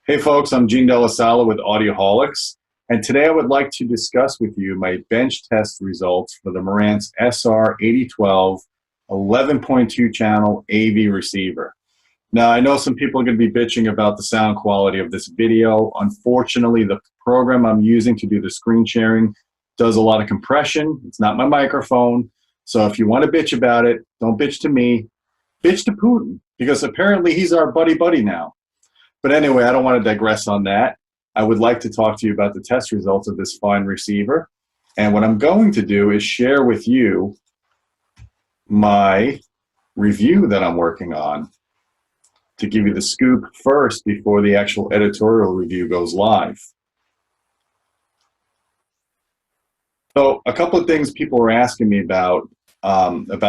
Hey folks, I'm Gene Delasala with Audioholics, and today I would like to discuss with you my bench test results for the Marantz SR8012 11.2 channel AV receiver. Now I know some people are going to be bitching about the sound quality of this video. Unfortunately, the program I'm using to do the screen sharing does a lot of compression. It's not my microphone, so if you want to bitch about it, don't bitch to me, bitch to Putin, because apparently he's our buddy now. But anyway, I don't want to digress on that. I would like to talk to you about the test results of this fine receiver. And what I'm going to do is share with you my review that I'm working on to give you the scoop first before the actual editorial review goes live. So a couple of things people are asking me about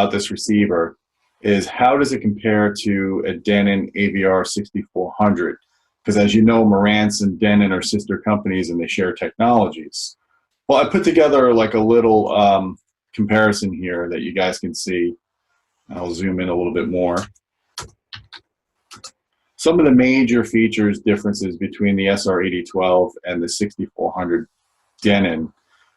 this receiver is how does it compare to a Denon AVR 6400? Because as you know, Marantz and Denon are sister companies and they share technologies. Well, I put together like a little comparison here that you guys can see. I'll zoom in a little bit more. Some of the major features differences between the SR8012 and the 6400 Denon,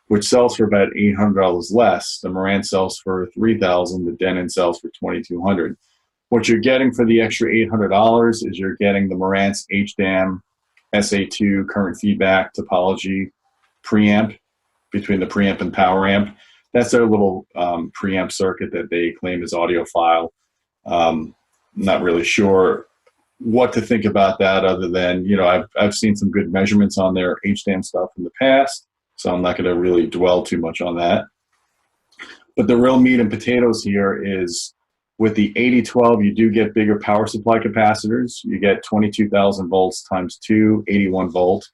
which sells for about $800 less. The Marantz sells for $3,000. The Denon sells for $2,200. What you're getting for the extra $800 is you're getting the Marantz HDAM SA2 current feedback topology preamp between the preamp and power amp. That's their little preamp circuit that they claim is audiophile. Not really sure what to think about that other than, you know, I've seen some good measurements on their HDAM stuff in the past, so I'm not going to really dwell too much on that. But the real meat and potatoes here is with the 8012, you do get bigger power supply capacitors. You get 22,000 volts times 2, 81 volt,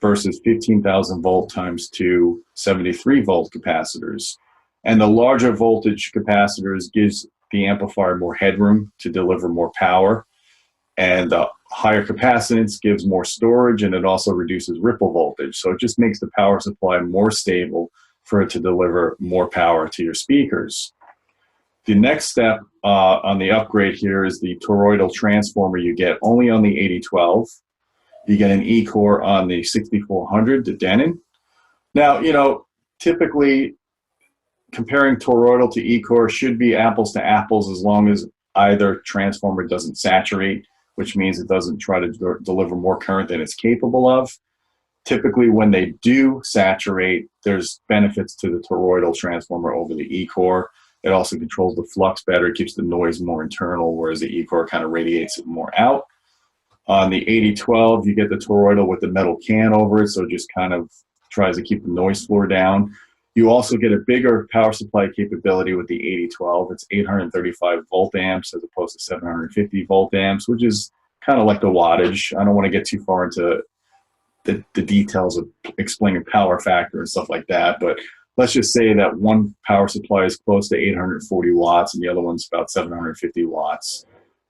versus 15,000 volt times 2, 73 volt capacitors. And the larger voltage capacitors gives the amplifier more headroom to deliver more power. And the higher capacitance gives more storage, and it also reduces ripple voltage. So it just makes the power supply more stable for it to deliver more power to your speakers. The next step on the upgrade here is the toroidal transformer you get only on the 8012. You get an E-core on the 6400, the Denon. Now, you know, typically comparing toroidal to E-core should be apples to apples as long as either transformer doesn't saturate, which means it doesn't try to deliver more current than it's capable of. Typically, when they do saturate, there's benefits to the toroidal transformer over the E-core. It also controls the flux better, keeps the noise more internal, whereas the E-core kind of radiates it more out. On the 8012, you get the toroidal with the metal can over it, so it just kind of tries to keep the noise floor down. You also get a bigger power supply capability with the 8012. It's 835 volt amps as opposed to 750 volt amps, which is kind of like the wattage. I don't want to get too far into the details of explaining power factor and stuff like that, but let's just say that one power supply is close to 840 watts and the other one's about 750 watts.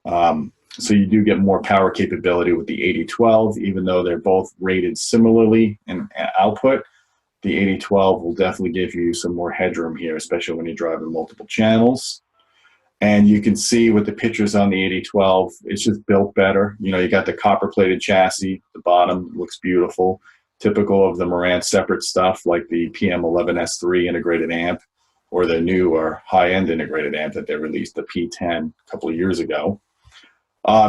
So you do get more power capability with the 8012, even though they're both rated similarly in output. The 8012 will definitely give you some more headroom here, especially when you're driving multiple channels. And you can see with the pictures on the 8012, it's just built better. You know, you got the copper-plated chassis. The bottom looks beautiful, typical of the Marantz separate stuff like the PM11S3 integrated amp or the new or high-end integrated amp that they released, the P10, a couple of years ago.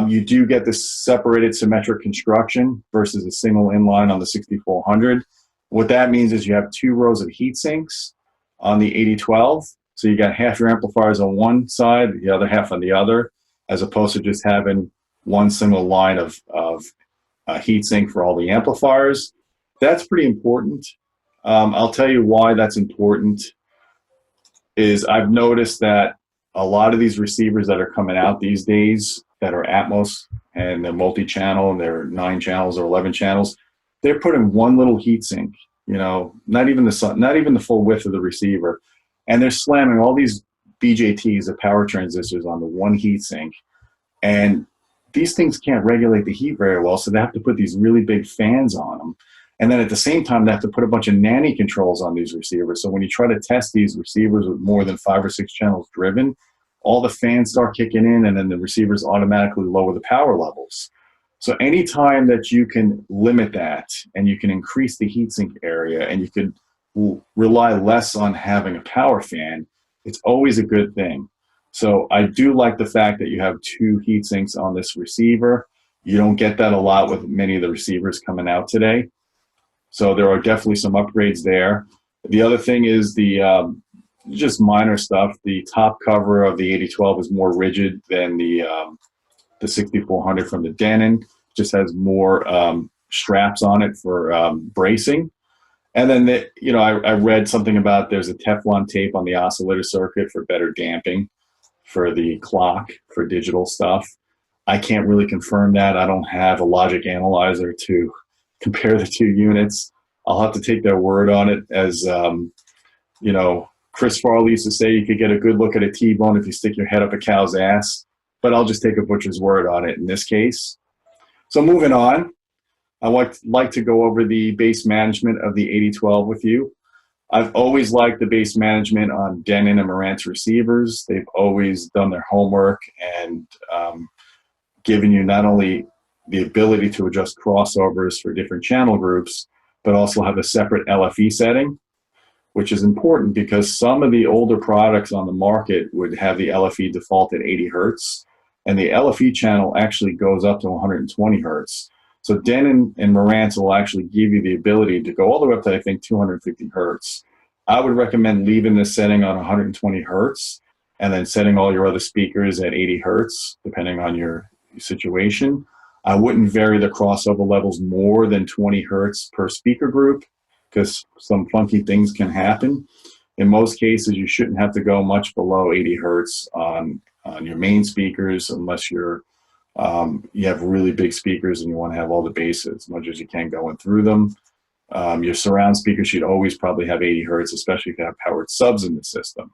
You do get this separated symmetric construction versus a single inline on the 6400. What that means is you have 2 rows of heat sinks on the 8012. So you got half your amplifiers on one side, the other half on the other, as opposed to just having one single line of heat sink for all the amplifiers. That's pretty important. I'll tell you why that's important is I've noticed that a lot of these receivers that are coming out these days that are Atmos and they're multi-channel and they're 9 channels or 11 channels, they're putting one little heat sink, you know, not even the full width of the receiver. And they're slamming all these BJTs, the power transistors, on the one heat sink. And these things can't regulate the heat very well, so they have to put these really big fans on them. And then at the same time, they have to put a bunch of nanny controls on these receivers. So when you try to test these receivers with more than 5 or 6 channels driven, all the fans start kicking in, and then the receivers automatically lower the power levels. So anytime that you can limit that and you can increase the heatsink area and you can rely less on having a power fan, it's always a good thing. So I do like the fact that you have 2 heat sinks on this receiver. You don't get that a lot with many of the receivers coming out today. So there are definitely some upgrades there. The other thing is the just minor stuff. The top cover of the 8012 is more rigid than the 6400 from the Denon. Just has more straps on it for bracing. And then, I read something about there's a Teflon tape on the oscillator circuit for better damping for the clock, for digital stuff. I can't really confirm that. I don't have a logic analyzer to compare the 2 units. I'll have to take their word on it. As, Chris Farley used to say, you could get a good look at a T-bone if you stick your head up a cow's ass. But I'll just take a butcher's word on it in this case. So moving on, I would like to go over the bass management of the 8012 with you. I've always liked the bass management on Denon and Marantz receivers. They've always done their homework and given you not only the ability to adjust crossovers for different channel groups, but also have a separate LFE setting, which is important because some of the older products on the market would have the LFE default at 80 Hertz, and the LFE channel actually goes up to 120 Hertz. So Denon and Marantz will actually give you the ability to go all the way up to, I think, 250 Hertz. I would recommend leaving this setting on 120 Hertz and then setting all your other speakers at 80 Hertz, depending on your situation. I wouldn't vary the crossover levels more than 20 Hertz per speaker group because some funky things can happen. In most cases, you shouldn't have to go much below 80 Hertz on your main speakers unless you have really big speakers and you want to have all the bass as much as you can going through them. Your surround speakers should always probably have 80 Hertz, especially if you have powered subs in the system.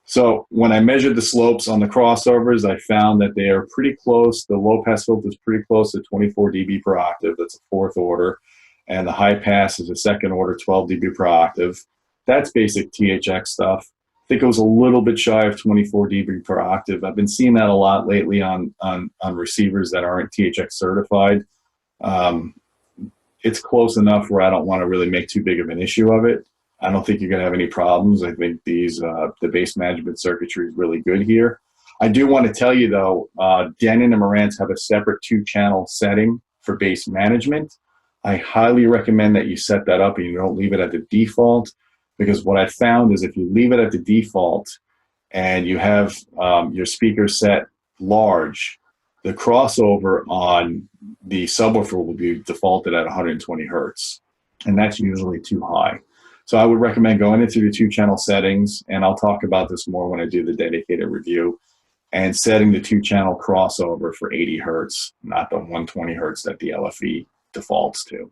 So when I measured the slopes on the crossovers, I found that they are pretty close. The low pass filter is pretty close to 24 dB per octave. That's a 4th order. And the high pass is a 2nd order, 12 dB per octave. That's basic THX stuff. I think it was a little bit shy of 24 dB per octave. I've been seeing that a lot lately on receivers that aren't THX certified. It's close enough where I don't want to really make too big of an issue of it. I don't think you're going to have any problems. I think the bass management circuitry is really good here. I do want to tell you, though, Denon and Marantz have a separate 2-channel setting for bass management. I highly recommend that you set that up and you don't leave it at the default, because what I found is if you leave it at the default and you have your speaker set large, the crossover on the subwoofer will be defaulted at 120 Hertz, and that's usually too high. So I would recommend going into the 2-channel settings, and I'll talk about this more when I do the dedicated review, and setting the 2-channel crossover for 80 Hertz, not the 120 Hertz that the LFE defaults to.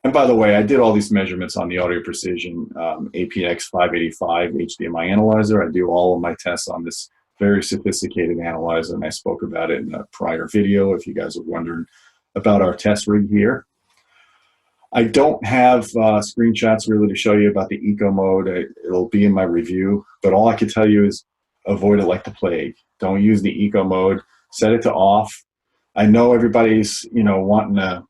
And by the way, I did all these measurements on the Audio Precision APX 585 HDMI analyzer. I do all of my tests on this very sophisticated analyzer, and I spoke about it in a prior video if you guys are wondering about our test rig here. I don't have screenshots really to show you about the eco mode. It'll be in my review, but all I can tell you is avoid it like the plague. Don't use the eco mode. Set it to off. I know everybody's wanting to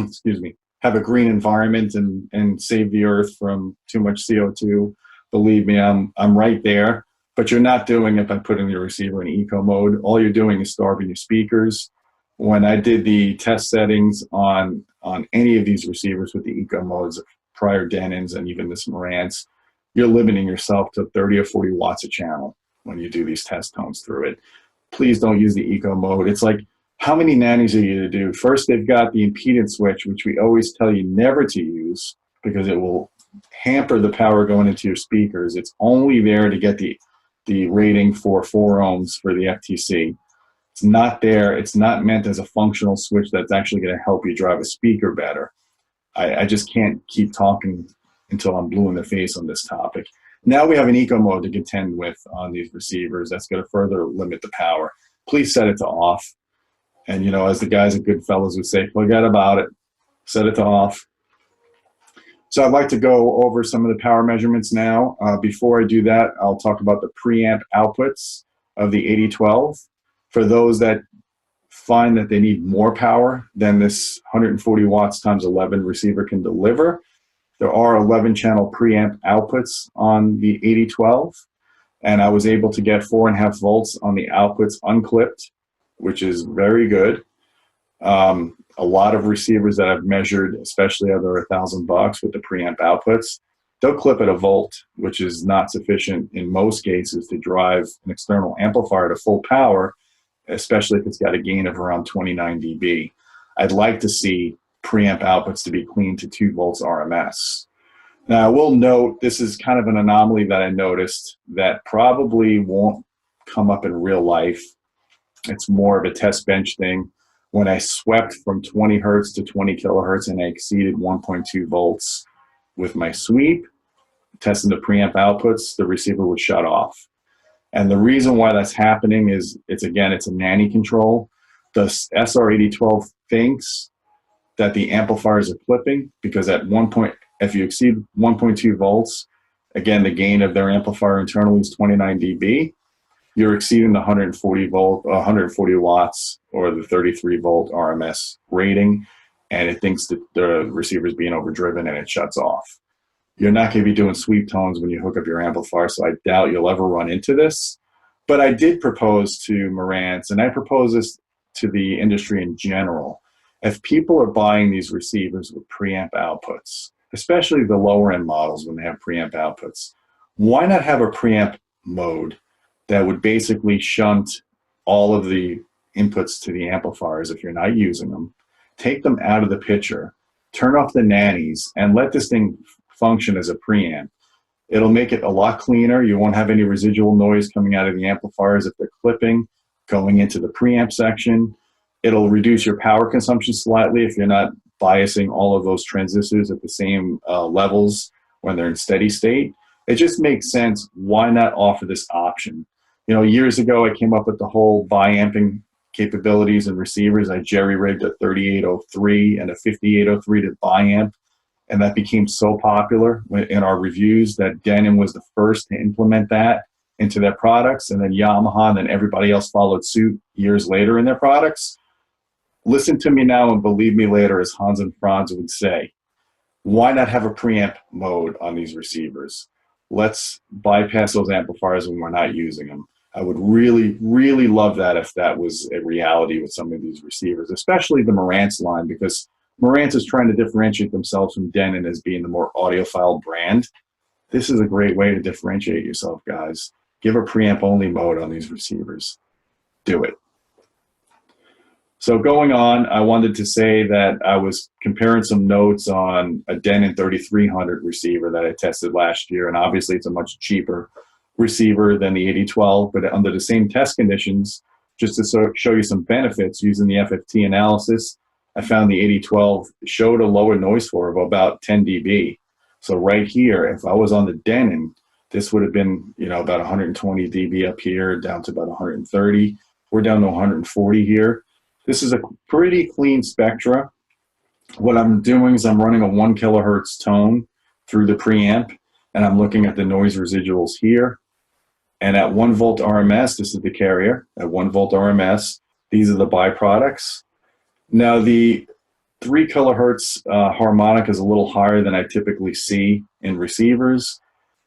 excuse me, have a green environment and save the earth from too much CO2. Believe me, I'm right there. But you're not doing it by putting your receiver in eco mode. All you're doing is starving your speakers. When I did the test settings on any of these receivers with the eco modes, prior Denons and even this Marantz, you're limiting yourself to 30 or 40 watts a channel when you do these test tones through it. Please don't use the eco mode. It's like, how many nannies are you to do? First, they've got the impedance switch, which we always tell you never to use because it will hamper the power going into your speakers. It's only there to get the rating for 4 ohms for the FTC. It's not there. It's not meant as a functional switch that's actually going to help you drive a speaker better. I just can't keep talking until I'm blue in the face on this topic. Now we have an eco mode to contend with on these receivers that's going to further limit the power. Please set it to off. And, as the guys at Goodfellas would say, forget about it. Set it to off. So I'd like to go over some of the power measurements now. Before I do that, I'll talk about the preamp outputs of the 8012. For those that find that they need more power than this 140 watts times 11 receiver can deliver. There are 11 channel preamp outputs on the 8012, and I was able to get 4.5 volts on the outputs unclipped, which is very good. A lot of receivers that I've measured, especially under $1,000 with the preamp outputs, they'll clip at a volt, which is not sufficient in most cases to drive an external amplifier to full power, especially if it's got a gain of around 29 dB. I'd like to see preamp outputs to be clean to 2 volts RMS. Now, I will note, this is kind of an anomaly that I noticed that probably won't come up in real life. It's more of a test bench thing. When I swept from 20 hertz to 20 kilohertz and I exceeded 1.2 volts with my sweep, testing the preamp outputs, the receiver would shut off. And the reason why that's happening is, it's a nanny control. The SR8012 thinks that the amplifiers are clipping because at one point, if you exceed 1.2 volts, again, the gain of their amplifier internally is 29 dB. You're exceeding the 140 watts or the 33 volt RMS rating, and it thinks that the receiver is being overdriven and it shuts off. You're not going to be doing sweep tones when you hook up your amplifier, so I doubt you'll ever run into this. But I did propose to Marantz, and I propose this to the industry in general. If people are buying these receivers with preamp outputs, especially the lower end models when they have preamp outputs, why not have a preamp mode that would basically shunt all of the inputs to the amplifiers if you're not using them, take them out of the picture, turn off the nannies, and let this thing function as a preamp. It'll make it a lot cleaner. You won't have any residual noise coming out of the amplifiers if they're clipping, going into the preamp section. It'll reduce your power consumption slightly if you're not biasing all of those transistors at the same levels when they're in steady state. It just makes sense. Why not offer this option? You know, years ago, I came up with the whole bi-amping capabilities and receivers. I jerry-rigged a 3803 and a 5803 to bi-amp, and that became so popular in our reviews that Denon was the first to implement that into their products, and then Yamaha, and then everybody else followed suit years later in their products. Listen to me now and believe me later, as Hans and Franz would say. Why not have a preamp mode on these receivers? Let's bypass those amplifiers when we're not using them. I would really, really love that if that was a reality with some of these receivers, especially the Marantz line, because Marantz is trying to differentiate themselves from Denon as being the more audiophile brand. This is a great way to differentiate yourself, guys. Give a preamp only mode on these receivers. Do it. So going on, I wanted to say that I was comparing some notes on a Denon 3300 receiver that I tested last year, and obviously it's a much cheaper receiver than the 8012, but under the same test conditions, just to show you some benefits using the FFT analysis, I found the 8012 showed a lower noise floor of about 10 dB. So right here, if I was on the Denon, this would have been, you know, about 120 dB up here, down to about 130. We're down to 140 here. This is a pretty clean spectra. What I'm doing is I'm running a 1 kilohertz tone through the preamp, and I'm looking at the noise residuals here. And at 1 volt RMS, this is the carrier. At 1 volt RMS, these are the byproducts. Now the 3 kilohertz harmonic is a little higher than I typically see in receivers.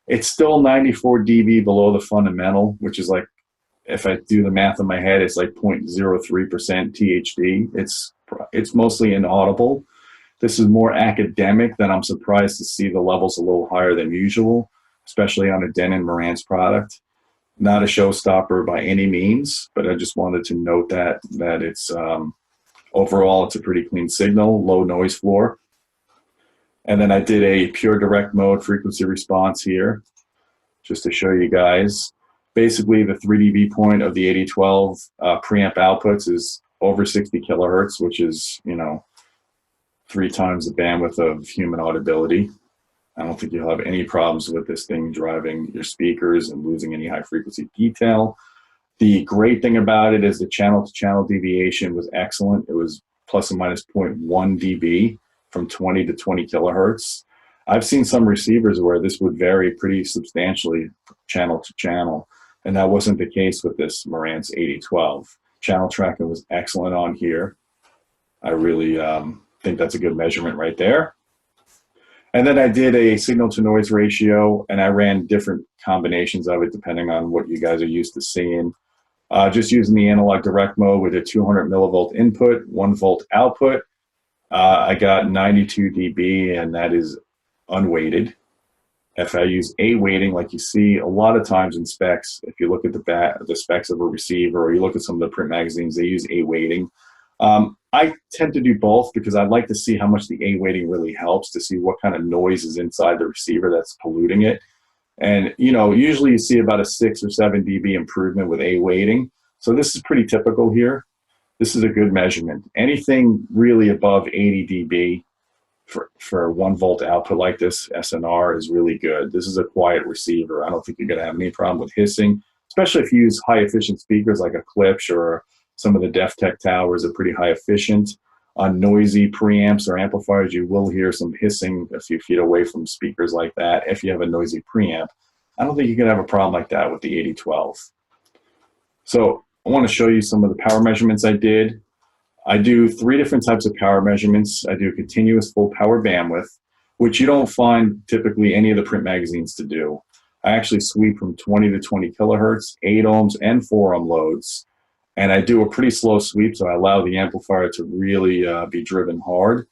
It's still 94 dB below the fundamental, which is like, if I do the math in my head, it's like 0.03% THD. It's mostly inaudible. This is more academic than I'm surprised to see the levels a little higher than usual, especially on a Denon Marantz product. Not a showstopper by any means, but I just wanted to note that it's overall it's a pretty clean signal, low noise floor. And then I did a pure direct mode frequency response here, just to show you guys. Basically, the 3 dB point of the 8012 preamp outputs is over 60 kilohertz, which is, you know, 3 times the bandwidth of human audibility. I don't think you'll have any problems with this thing driving your speakers and losing any high frequency detail. The great thing about it is the channel-to-channel deviation was excellent. It was plus or minus 0.1 dB from 20 to 20 kilohertz. I've seen some receivers where this would vary pretty substantially channel to channel, and that wasn't the case with this Marantz 8012. Channel tracking was excellent on here. I really think that's a good measurement right there. And then I did a signal to noise ratio, and I ran different combinations of it depending on what you guys are used to seeing. Just using the analog direct mode with a 200 millivolt input, 1 volt output. I got 92 dB, and that is unweighted. If I use a weighting, like you see a lot of times in specs, if you look at the specs of a receiver, or you look at some of the print magazines, they use a weighting. I tend to do both because I'd like to see how much the A weighting really helps to see what kind of noise is inside the receiver that's polluting it. And, you know, usually you see about a 6 or 7 dB improvement with A weighting. So this is pretty typical here. This is a good measurement. Anything really above 80 dB for 1 volt output like this SNR is really good. This is a quiet receiver. I don't think you're going to have any problem with hissing, especially if you use high efficient speakers like a Klipsch, or some of the DefTech towers are pretty high efficient. On noisy preamps or amplifiers, you will hear some hissing a few feet away from speakers like that if you have a noisy preamp. I don't think you can have a problem like that with the 8012. So I want to show you some of the power measurements I did. I do 3 different types of power measurements. I do continuous full power bandwidth, which you don't find typically any of the print magazines to do. I actually sweep from 20 to 20 kilohertz, 8 ohms, and 4 ohm loads. And I do a pretty slow sweep, so I allow the amplifier to really be driven hard.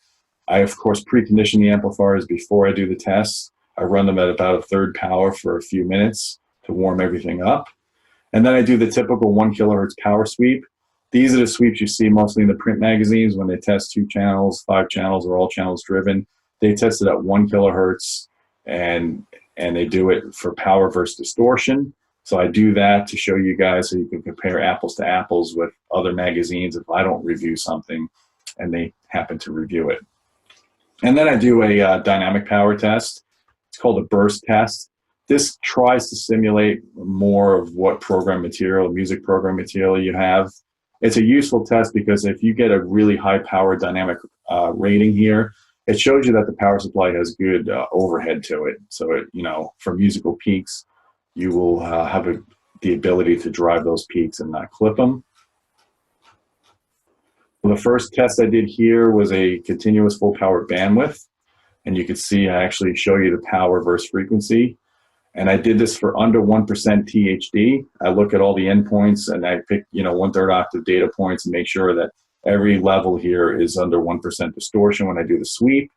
I, of course, precondition the amplifiers before I do the tests. I run them at about a third power for a few minutes to warm everything up. And then I do the typical 1 kilohertz power sweep. These are the sweeps you see mostly in the print magazines when they test 2 channels, 5 channels, or all channels driven. They test it at 1 kilohertz, and they do it for power versus distortion. So I do that to show you guys so you can compare apples to apples with other magazines if I don't review something and they happen to review it. And then I do a dynamic power test. It's called a burst test. This tries to simulate more of what program material, music program material you have. It's a useful test because if you get a really high power dynamic rating here, it shows you that the power supply has good overhead to it. So, you know, for musical peaks, you will have the ability to drive those peaks and not clip them. Well, the first test I did here was a continuous full power bandwidth. And you can see I actually show you the power versus frequency. And I did this for under 1% THD. I look at all the endpoints and I pick, you know, 1/3 octave data points and make sure that every level here is under 1% distortion when I do the sweep.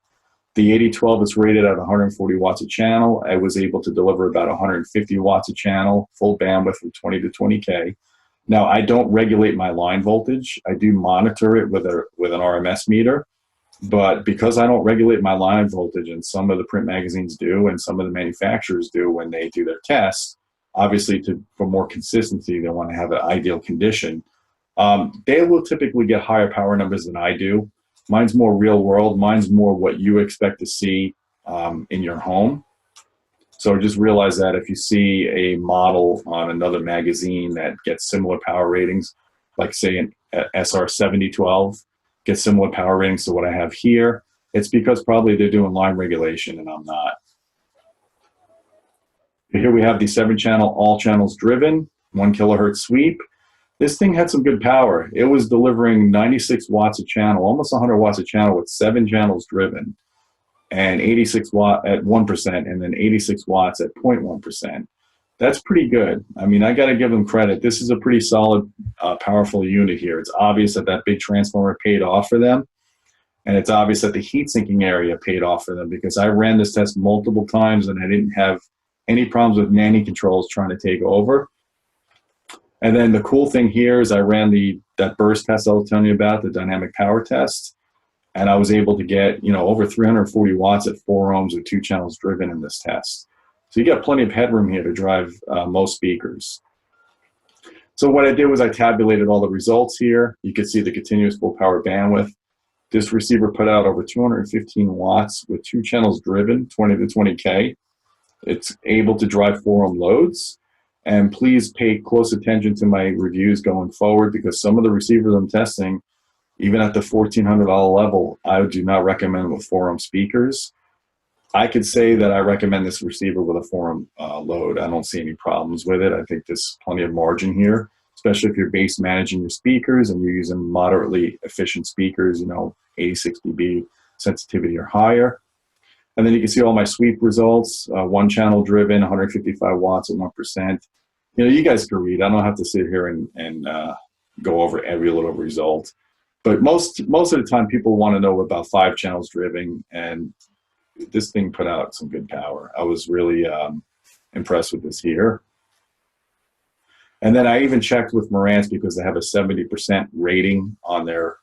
The 8012 is rated at 140 watts a channel. I was able to deliver about 150 watts a channel, full bandwidth from 20 to 20K. Now, I don't regulate my line voltage. I do monitor it with an RMS meter, but because I don't regulate my line voltage, and some of the print magazines do, and some of the manufacturers do when they do their tests, obviously for more consistency, they want to have an ideal condition. They will typically get higher power numbers than I do. Mine's more real world. Mine's more what you expect to see in your home. So just realize that if you see a model on another magazine that gets similar power ratings, like say an SR7012, gets similar power ratings to what I have here, it's because probably they're doing line regulation and I'm not. Here we have the 7-channel, all channels driven, 1 kilohertz sweep. This thing had some good power. It was delivering 96 watts a channel, almost 100 watts a channel with 7 channels driven, and 86 watt at 1%, and then 86 watts at 0.1%. That's pretty good. I mean, I got to give them credit. This is a pretty solid, powerful unit here. It's obvious that that big transformer paid off for them, and it's obvious that the heat sinking area paid off for them because I ran this test multiple times and I didn't have any problems with nanny controls trying to take over. And then the cool thing here is I ran that burst test I was telling you about, the dynamic power test, and I was able to get, you know, over 340 watts at 4 ohms with 2 channels driven in this test. So you got plenty of headroom here to drive most speakers. So what I did was I tabulated all the results here. You can see the continuous full power bandwidth. This receiver put out over 215 watts with 2 channels driven, 20 to 20K. It's able to drive 4 ohm loads. And please pay close attention to my reviews going forward because some of the receivers I'm testing, even at the $1,400 level, I do not recommend with 4 ohm speakers. I could say that I recommend this receiver with a 4 ohm load. I don't see any problems with it. I think there's plenty of margin here, especially if you're bass managing your speakers and you're using moderately efficient speakers, 86 dB sensitivity or higher. And then you can see all my sweep results, one channel driven, 155 watts at 1%. You guys can read. I don't have to sit here and go over every little result. But most of the time, people want to know about 5 channels driven, and this thing put out some good power. I was really impressed with this here. And then I even checked with Marantz because they have a 70% rating on their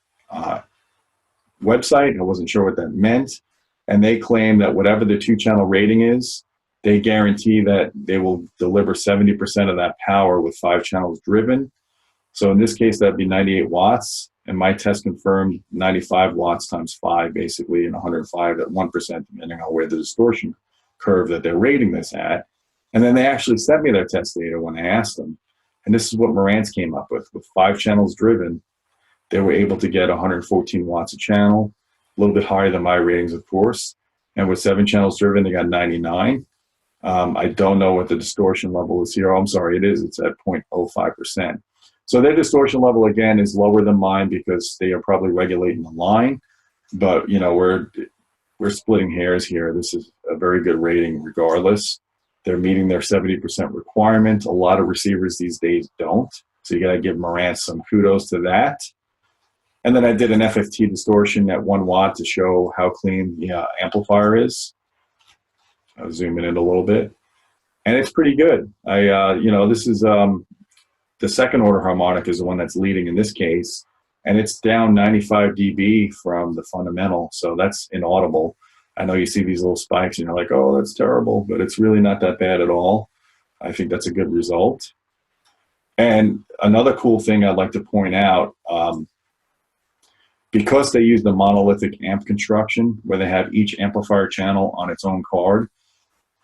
website. I wasn't sure what that meant. And they claim that whatever the 2-channel rating is, they guarantee that they will deliver 70% of that power with 5 channels driven. So in this case, that'd be 98 watts. And my test confirmed 95 watts times 5, basically, and 105 at 1%, depending on where the distortion curve that they're rating this at. And then they actually sent me their test data when I asked them. And this is what Marantz came up with. With 5 channels driven, they were able to get 114 watts a channel, a little bit higher than my ratings, of course. And with 7 channels driven, they got 99. I don't know what the distortion level is here. Oh, I'm sorry, it is. It's at 0.05%. So their distortion level, again, is lower than mine because they are probably regulating the line. But, we're splitting hairs here. This is a very good rating regardless. They're meeting their 70% requirement. A lot of receivers these days don't. So you got to give Marantz some kudos to that. And then I did an FFT distortion at 1 watt to show how clean the amplifier is. I'll zoom in a little bit. And it's pretty good. This is the second order harmonic is the one that's leading in this case. And it's down 95 dB from the fundamental. So that's inaudible. I know you see these little spikes and you're like, oh, that's terrible, but it's really not that bad at all. I think that's a good result. And another cool thing I'd like to point out, because they use the monolithic amp construction where they have each amplifier channel on its own card,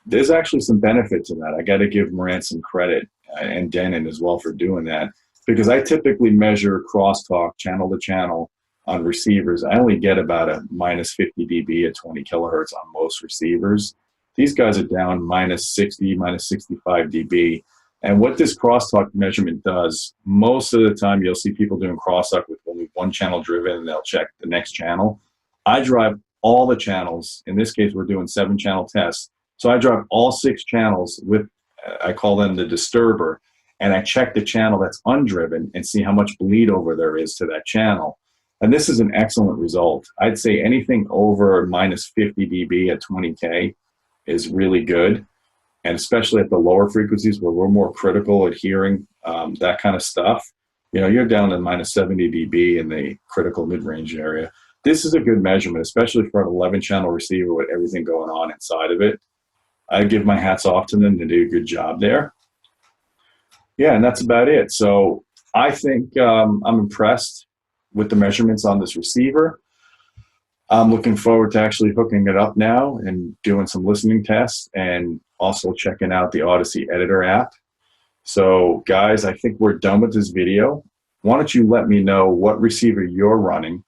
there's actually some benefit to that. I got to give Marantz some credit and Denon as well for doing that, because I typically measure crosstalk channel to channel on receivers. I only get about a minus 50 dB at 20 kilohertz on most receivers. These guys are down minus 60, minus 65 dB. And what this crosstalk measurement does, most of the time you'll see people doing crosstalk with only 1 channel driven and they'll check the next channel. I drive all the channels. In this case, we're doing 7-channel tests. So I drive all 6 channels with, I call them the disturber, and I check the channel that's undriven and see how much bleed over there is to that channel. And this is an excellent result. I'd say anything over minus 50 dB at 20K is really good. And especially at the lower frequencies where we're more critical at hearing that kind of stuff, you're down to minus 70 dB in the critical mid-range area. This is a good measurement, especially for an 11-channel receiver with everything going on inside of it. I give my hats off to them to do a good job there. Yeah, and that's about it. So I think I'm impressed with the measurements on this receiver. I'm looking forward to actually hooking it up now and doing some listening tests and also checking out the Odyssey Editor app. So guys, I think we're done with this video. Why don't you let me know what receiver you're running,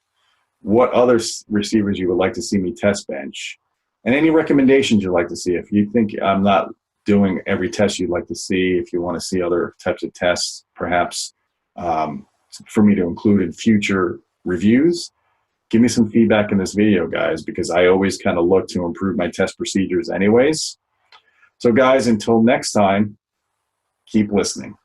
what other receivers you would like to see me test bench, and any recommendations you'd like to see. If you think I'm not doing every test you'd like to see, if you want to see other types of tests, perhaps for me to include in future reviews, give me some feedback in this video, guys, because I always kind of look to improve my test procedures anyways. So guys, until next time, keep listening.